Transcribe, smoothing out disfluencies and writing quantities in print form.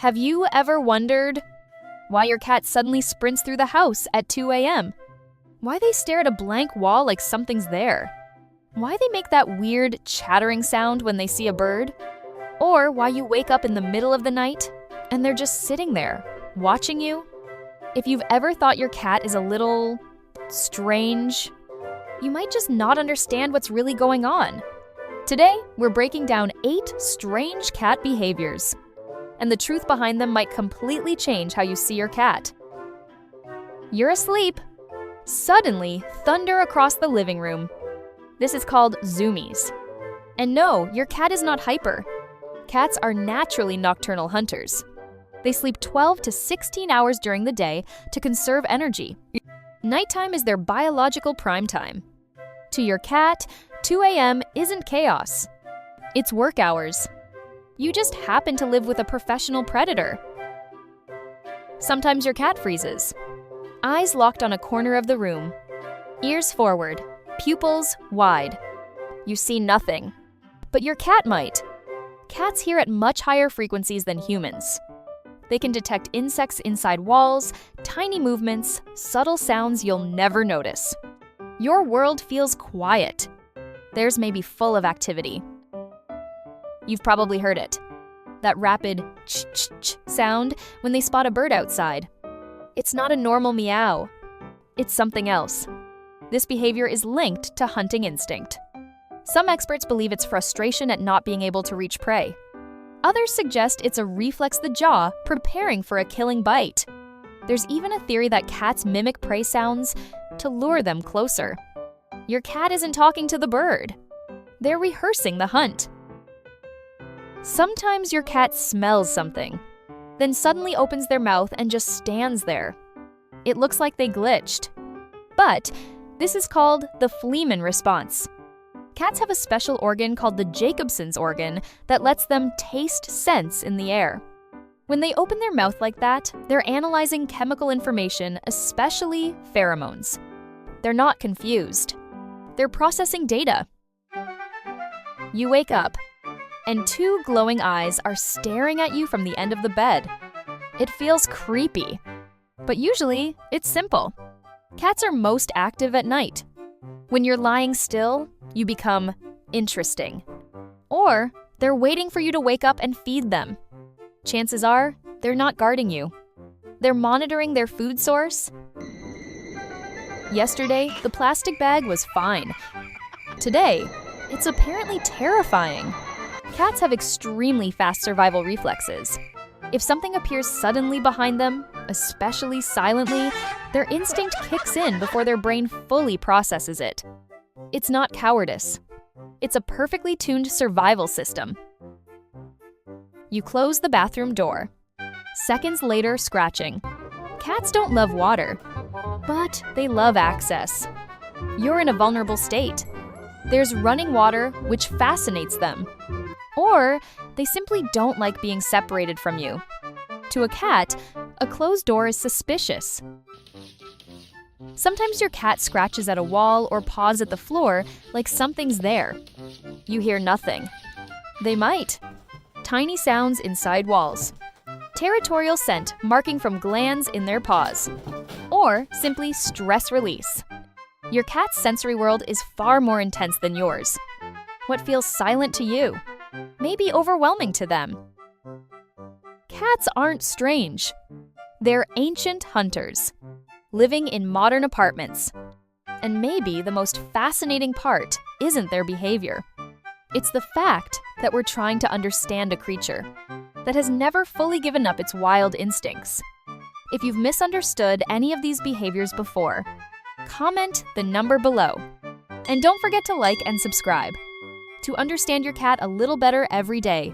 Have you ever wondered why your cat suddenly sprints through the house at 2 a.m.? Why they stare at a blank wall like something's there? Why they make that weird chattering sound when they see a bird? Or why you wake up in the middle of the night and they're just sitting there, watching you? If you've ever thought your cat is a little strange, you might just not understand what's really going on. Today, we're breaking down 8 strange cat behaviors. And the truth behind them might completely change how you see your cat. You're asleep. Suddenly, thunder across the living room. This is called zoomies. And no, your cat is not hyper. Cats are naturally nocturnal hunters. They sleep 12 to 16 hours during the day to conserve energy. Nighttime is their biological prime time. To your cat, 2 a.m. isn't chaos. It's work hours. You just happen to live with a professional predator. Sometimes your cat freezes. Eyes locked on a corner of the room. Ears forward, pupils wide. You see nothing. But your cat might. Cats hear at much higher frequencies than humans. They can detect insects inside walls, tiny movements, subtle sounds you'll never notice. Your world feels quiet. Theirs may be full of activity. You've probably heard it. That rapid ch-ch-ch sound when they spot a bird outside. It's not a normal meow. It's something else. This behavior is linked to hunting instinct. Some experts believe it's frustration at not being able to reach prey. Others suggest it's a reflex the jaw preparing for a killing bite. There's even a theory that cats mimic prey sounds to lure them closer. Your cat isn't talking to the bird. They're rehearsing the hunt. Sometimes your cat smells something, then suddenly opens their mouth and just stands there. It looks like they glitched. But this is called the Fleeman response. Cats have a special organ called the Jacobson's organ that lets them taste scents in the air. When they open their mouth like that, they're analyzing chemical information, especially pheromones. They're not confused. They're processing data. You wake up, and 2 glowing eyes are staring at you from the end of the bed. It feels creepy, but usually it's simple. Cats are most active at night. When you're lying still, you become interesting. Or they're waiting for you to wake up and feed them. Chances are, they're not guarding you. They're monitoring their food source. Yesterday, the plastic bag was fine. Today, it's apparently terrifying. Cats have extremely fast survival reflexes. If something appears suddenly behind them, especially silently, their instinct kicks in before their brain fully processes it. It's not cowardice. It's a perfectly tuned survival system. You close the bathroom door. Seconds later, scratching. Cats don't love water, but they love access. You're in a vulnerable state. There's running water, which fascinates them. Or they simply don't like being separated from you. To a cat, a closed door is suspicious. Sometimes your cat scratches at a wall or paws at the floor like something's there. You hear nothing. They might. Tiny sounds inside walls. Territorial scent marking from glands in their paws. Or simply stress release. Your cat's sensory world is far more intense than yours. What feels silent to you may be overwhelming to them. Cats aren't strange. They're ancient hunters, living in modern apartments. And maybe the most fascinating part isn't their behavior. It's the fact that we're trying to understand a creature that has never fully given up its wild instincts. If you've misunderstood any of these behaviors before, comment the number below. And don't forget to like and subscribe to understand your cat a little better every day.